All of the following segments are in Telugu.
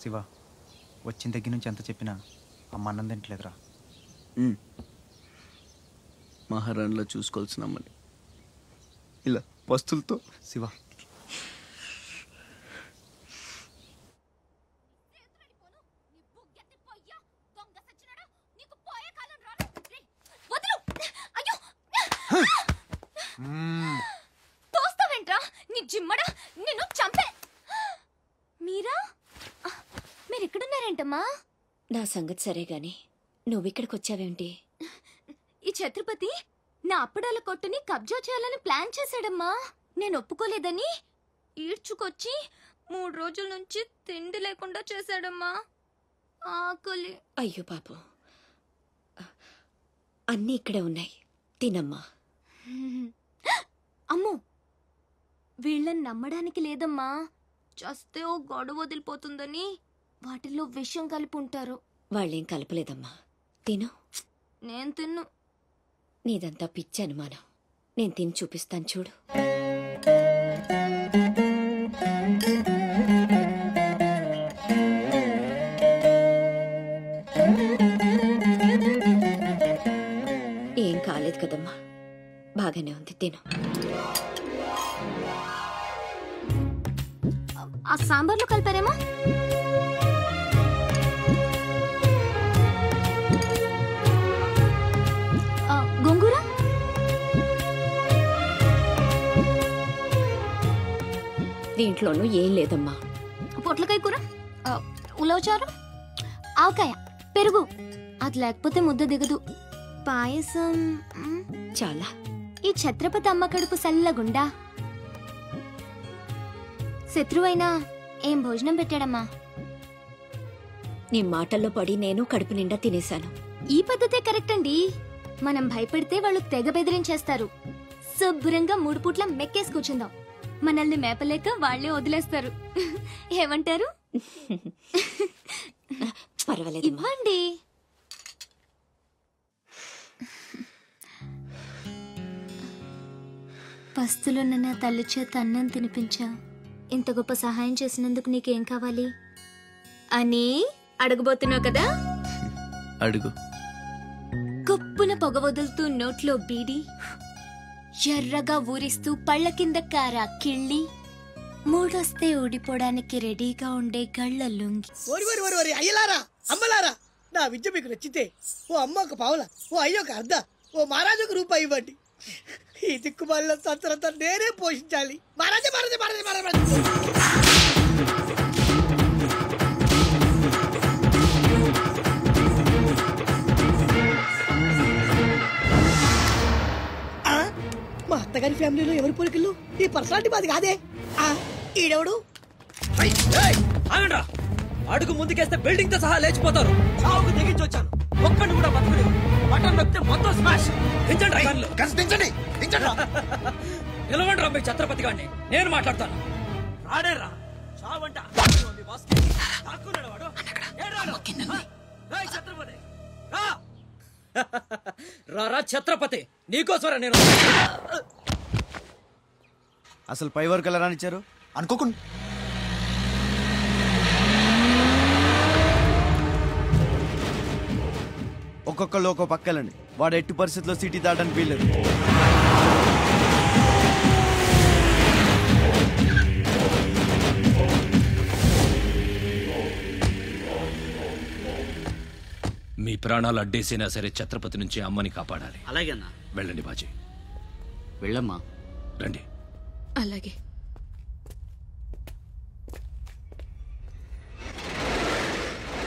శివ వచ్చిన దగ్గర నుంచి ఎంత చెప్పినా అమ్మ అన్నం తింటలేదురా. మహారాణిలో చూసుకోవాల్సిన అమ్మని ఇలా వస్తువులతో. శివ తోస్తావేంట్రా నీ జిమ్మడా, నిన్ను చంపే. మీరా మీరిక్కడున్నారేంటమ్మా? నా సంగతి సరే గాని నువ్విక్కడికి వచ్చావేంటి? ఈ ఛత్రపతి నా అప్పడాల కొట్టుని కబ్జా చేయాలని ప్లాన్ చేశాడమ్మా. నేను ఒప్పుకోలేదని ఈడ్చుకొచ్చి 3 రోజుల నుంచి తిండి లేకుండా చేశాడమ్మా. ఆకలి. అయ్యో పాపం, అన్నీ ఇక్కడే ఉన్నాయి, తినమ్మా. అమ్మో, వీళ్ళని నమ్మడానికి లేదమ్మా. చస్తే ఓ గొడవ వదిలిపోతుందని వాటిల్లో విషం కలిపి ఉంటారు. వాళ్ళేం కలపలేదమ్మా, తిను. నేను తిన్ను. నీదంతా పిచ్చి అనుమానం. నేను తిని చూపిస్తాను చూడు. ఏం కాలేదు కదమ్మా, బాగానే ఉంది, తిను. ఆ సాంబార్లో కలిపారేమో. గోంగూర, దీంట్లోనూ ఏం లేదమ్మా. పొట్లకాయ కూర, ఉలవచారు, ఆవకాయ, పెరుగు. అది లేకపోతే ముద్ద దిగదు. పాయసం చాలా. ఈ ఛత్రపతి అమ్మ కడుపు సల్లగుండా. శత్రువైనా ఏం భోజనం పెట్టాడమ్మా. నీ మాటల్లో పడి నేను కడుపు నిండా తినేశాను. ఈ పద్ధతే కరెక్ట్ అండి. మనం భయపెడితే వాళ్ళు తెగ బెదిరించేస్తారు. శుభ్రంగా 3 పూట్ల మెక్కేసి కూర్చుందాం. మనల్ని మేపలేక వాళ్లే వదిలేస్తారు. ఏమంటారు? పర్వాలేదు, ఇవ్వండి. పస్తులున్న నా తల్లి చేత అన్నం తినిపించా. ఇంత గొప్ప సహాయం చేసినందుకు నీకేం కావాలి అని అడగబోతున్నావు కదా? అడుగు. గొప్పున పొగ వదులుతూ నోట్లో బీడి, ఎర్రగా ఊరిస్తూ పళ్ళ కింద కారా కిళ్ళి, మూడొస్తే ఊడిపోవడానికి రెడీగా ఉండే గళ్ళ లుంగి. అయ్యలారా, అమ్మలారా, నా విద్య మీకు నచ్చితే ఓ అమ్మ ఒక పావుల, ఓ అయ్య ఒక అర్ధ, ఓ మహారాజు ఒక రూపాయి ఇవ్వండి. ఈ దిక్కుమాలిన సంతరంతా నేనే పోషించాలి. మహారాజా మహారాజా మహారాజా మహారాజా. మా అత్తగారి ఫ్యామిలీలో ఎవరి పోలికలు? ఈ పర్సనాలిటీ మాది కాదే. ఈడెవడు? అడుగు ముందుకేస్తే బిల్డింగ్ తో సహా లేచిపోతారు. చావుకు తెగించి వచ్చాను, ఒక్కడిని కూడా బతుకులేదు. బటన్ నొక్కితే మొత్తం స్మాష్. నిలవండి రా మీ ఛత్రపతి గారిని, నేను మాట్లాడతాను. రాడేరా చావంట. రారా ఛత్రపతి, నీకోసరా నేను. అసలు పై వరకు ఎలా రానిచ్చారు అనుకోకుండా? ఒక్కొక్కళ్ళు ఒక్కో పక్కలండి. వాడు ఎట్టి పరిస్థితుల్లో సిటీ దాటడానికి వీల్లేదు. మీ ప్రాణాలు అడ్డేసినా సరే ఛత్రపతి నుంచి అమ్మని కాపాడాలి. అలాగే అన్నా. వెళ్ళండి బాజీ. వెళ్ళమ్మా. రండి. అలాగే.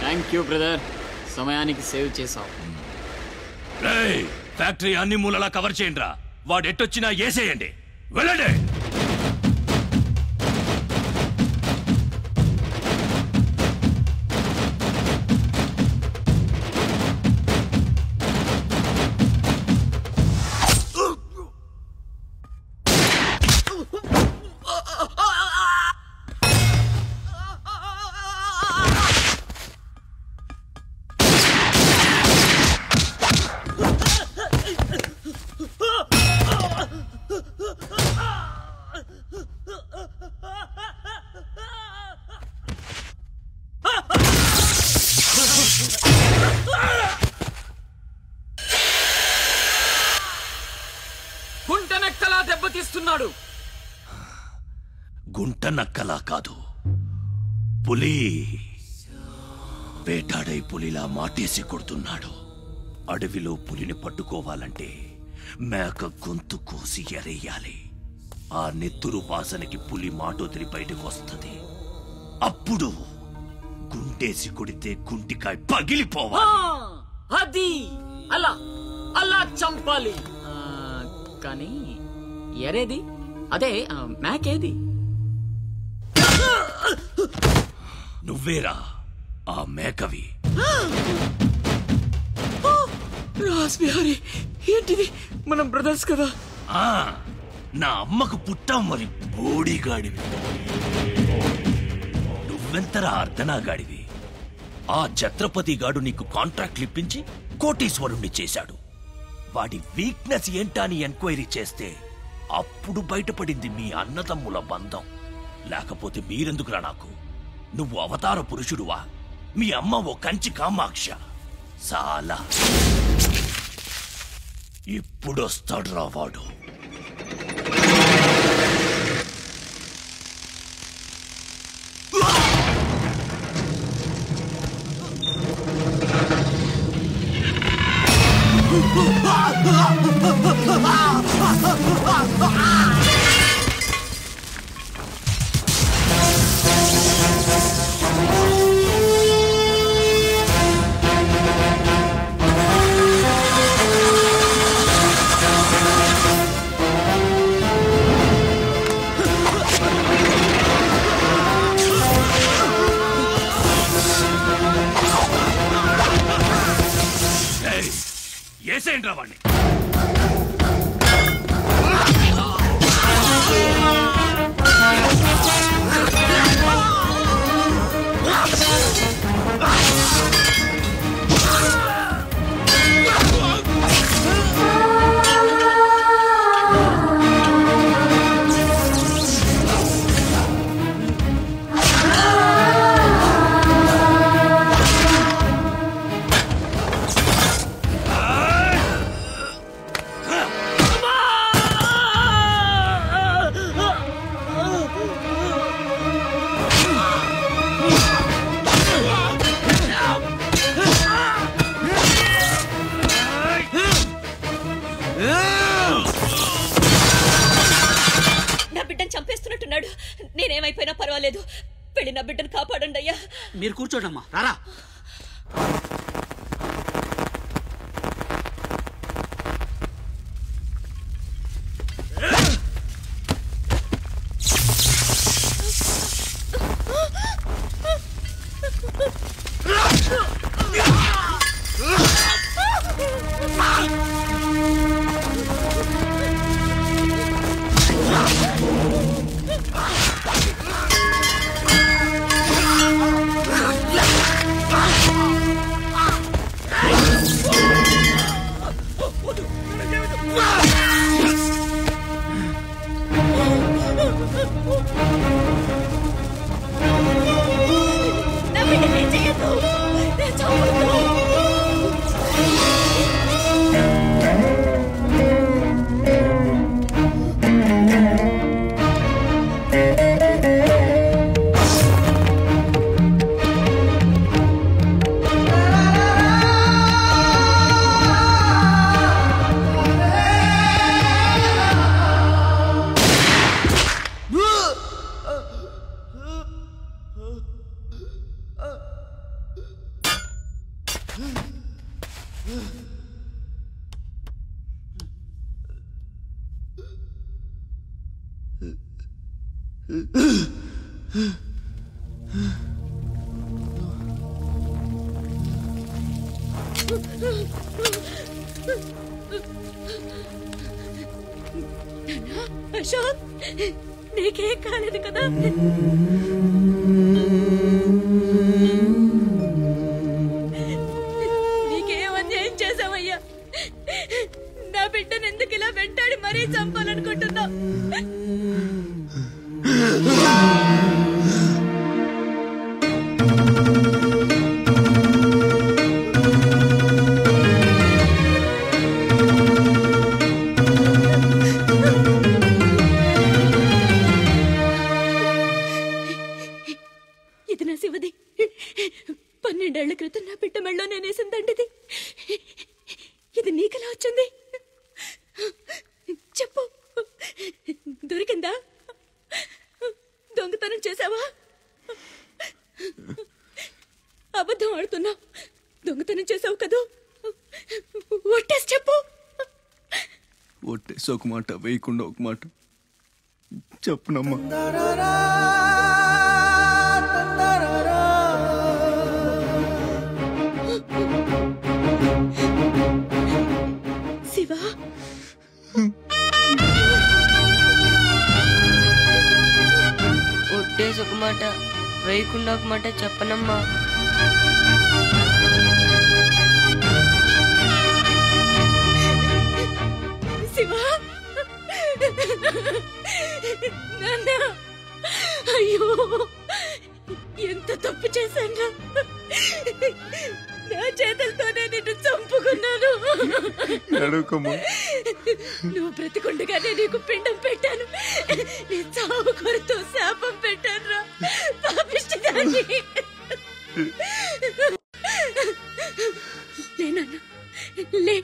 థ్యాంక్ యూ బ్రదర్, సమయానికి సేవ్ చేసావు. ఫ్యాక్టరీ అన్ని మూలలా కవర్ చేయండి రా. వాడు ఎట్టొచ్చినా ఏసేయండి. వెళ్ళండి. ఉన్నాడు. గుంట నక్కలా కాదు, పులి వేటాడై పులిలా మాటేసి కొడుతున్నాడు. అడవిలో పులిని పట్టుకోవాలంటే మేక గొంతు కోసి ఎరేయాలి. ఆ నెత్తురు వాసనకి పులి మాటొదిలి బయటకు వస్తుంది. అప్పుడు గుంటేసి కొడితే గుంటికాయ పగిలిపోవాలి. అది అలా అలా చంపాలి. కానీ ఎరేది? అదే మేకేది? నువ్వేరా ఆ మేకవి. రాస్బిహారీ, ఏంటిది? మనం బ్రదర్స్ కదా. నా అమ్మకు పుట్టాం మరి బోడిగాడివి. నువ్వెంతరా అర్ధనాగాడివి. ఆ ఛత్రపతి గాడు నీకు కాంట్రాక్ట్లు ఇప్పించి కోటీశ్వరుణ్ణి చేశాడు. వాడి వీక్నెస్ ఏంటా అని ఎంక్వైరీ చేస్తే అప్పుడు బయటపడింది మీ అన్నదమ్ముల బంధం. లేకపోతే మీరెందుకురా నాకు? నువ్వు అవతార పురుషుడువా? మీ అమ్మ ఓ కంచి కామాక్ష. చాలా ఇప్పుడొస్తాడు రా వాడు. ఏసేంట్రా వాణ్ణి. చంపేస్తున్నట్టున్నాడు. నేనేమైపోయినా పర్వాలేదు, వెళ్ళి నా బిడ్డను కాపాడండి అయ్యా. మీరు కూర్చోండమ్మా. రారా. అశోక్, నీకేం కాలేదు కదా? నీకేం అన్యాయం చేసావయ్యా? నా బిడ్డను ఎందుకు ఇలా వెంటాడి మరీ చంపాలనుకుంటున్నా? 2 ఏళ్ల క్రితం నా బిడ్డ మెళ్ళో నేనేసిందండిది. ఇది నీకెలా వచ్చింది? చెప్పు, దొరికిందా? దొంగతనం చేసావా? అబద్ధం ఆడుతున్నావు. దొంగతనం చేసావు కదూ? ఒట్టేసి చెప్పు. ఒట్టేసి ఒక మాట, వేయకుండా ఒక మాట చెప్పునమ్మా. శివ, ఒట్టేసి ఒక మాట, వేయకుండా ఒక మాట చెప్పనమ్మా. శివ, నాన్న, అయ్యో ఎంత తప్పు చేశాను. నా చేతులతోనే నిన్ను చంపుకున్నాను. నువ్వు బ్రతికుండగానే నీకు పిండం పెట్టాను. నీ చావు కొరతో శాపం పెట్టాను రా పాపిష్టిదాన్ని. లే,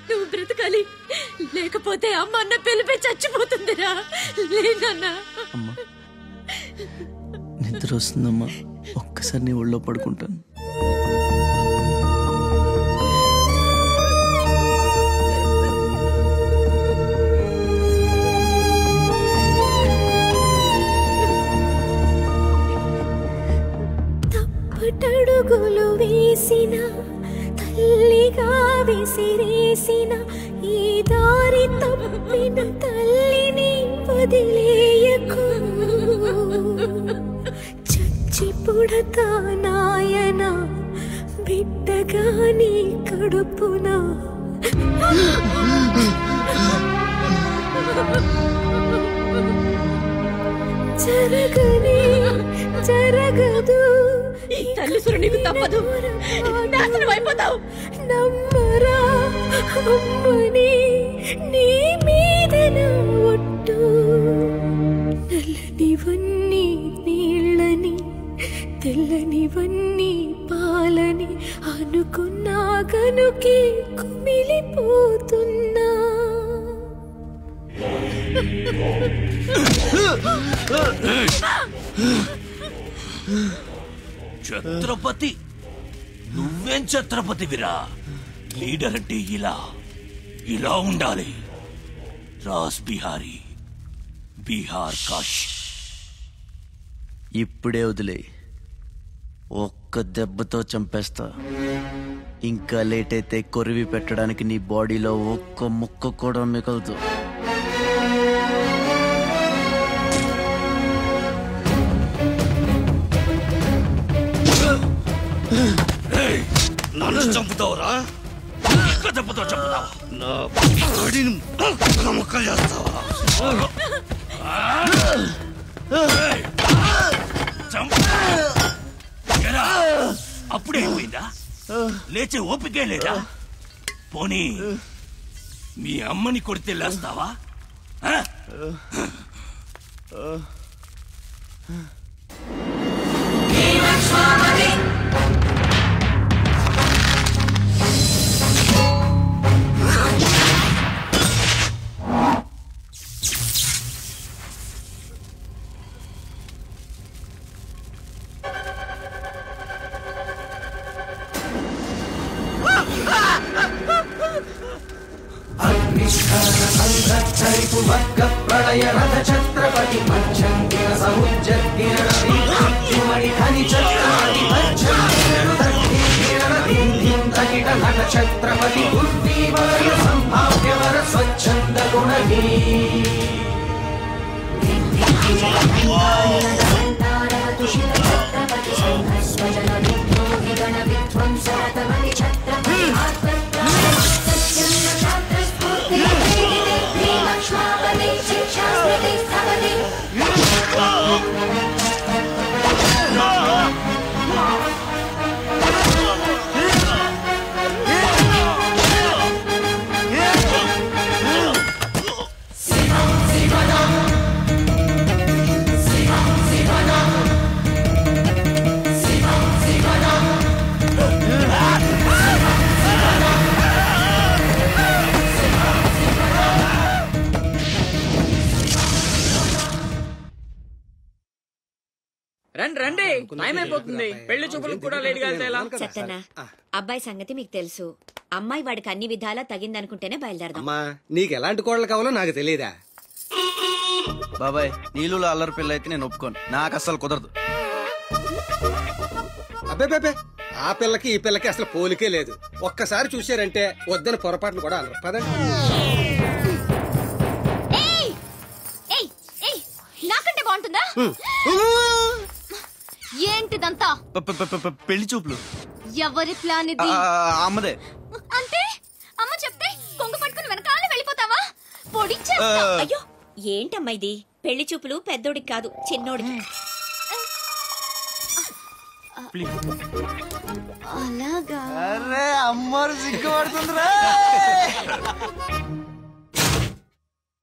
నువ్వు బ్రతకాలి. లేకపోతే అమ్మ అన్న పిలిపి చచ్చిపోతుందిరా. లేనన్నా. అమ్మా, నిద్ర వస్తుందమ్మా, ఒక్కసారి నీ ఒళ్ళో పడుకుంటాను. తప్పటడుగులు వేసిన తల్లిగా విసిరేసిన ఈ దారి తప్పిన తల్లిని వదిలేయకు. చచ్చి పుడతా నాయన బిడ్డగా నీ కడుపున. జరగనే జరగదు. ఈ తల్లిసురు నీకు తప్పదు. నాశనం అయిపోతావు. నమ్మరా అమ్మని, నీ మీద ఒట్టు. నల్లనివన్నీ నీళ్ళని, తెల్లనివన్నీ పాలని అనుకున్నా కనుకే కుమిలిపోతున్నా. ఛత్రపతి, నువ్వేం ఛత్రపతివిరా? లీడర్ అంటే ఇలా ఉండాలి. రాస్ బిహారీ, బీహార్ కాష్. ఇప్పుడే వదిలే, ఒక్క దెబ్బతో చంపేస్తా. ఇంకా లేట్ అయితే కొరివి పెట్టడానికి నీ బాడీలో ఒక్క ముక్క కూడా మిగలదు. నన్ను చంపుతావురా? ఒక్క దెబ్బతో చంపుతావా? నా బాడీని ముక్కలు చేస్తావా? అప్పుడే అయిపోయిందా? లేచే ఓపికే లేదా? పోనీ మీ అమ్మని కొడితే లేస్తావా? ప్రళయ రథ ఛత్రపతి మధ్యంగిన సముజ్జగ్గిన నట ఛత్రపతి బుద్ధివర సంభావ్యవర స్వచ్ఛంద గుణహీ. రండి రండి, టైం అయిపోతుంది. పెళ్లి చూపులకు కూడా లేట్ గా వెళ్తే ఎలా? చెత్తన్న అబ్బాయి సంగతి మీకు తెలుసు. అమ్మాయి వాడికి అన్ని విధాలా తగిందనుకుంటేనే బయలుదేరదాం. అమ్మా నీకు ఎలాంటి కోడలు కావాలో నాకు తెలియదా? బాబాయ్ నీళ్ళు అల్లరి పిల్ల అయితే నేను ఒప్పుకోను, నాకు అస్సలు కుదరదు. అబ్బే ఆ పిల్లకి ఈ పిల్లకి అసలు పోలికే లేదు. ఒక్కసారి చూశారంటే వద్దని పొరపాటును కూడా అనరు. పదండి. నాకంటే బాగుంటుందా? ఏంటిదంతా? పెళ్లి చూపులు. ఎవరి ప్లాన్ ఇది? అమ్మదే. అంటే అమ్మ చెప్తే కొంగ పట్టుకుని వెనకాల వెళ్ళిపోతావా? పొడి అయ్యో ఏంటమ్మా ఇది? పెళ్లి చూపులు పెద్దోడికి కాదు చిన్నోడికి. అలాగా? అరే అమ్మారు సిగ్గుపడుతుందిరా.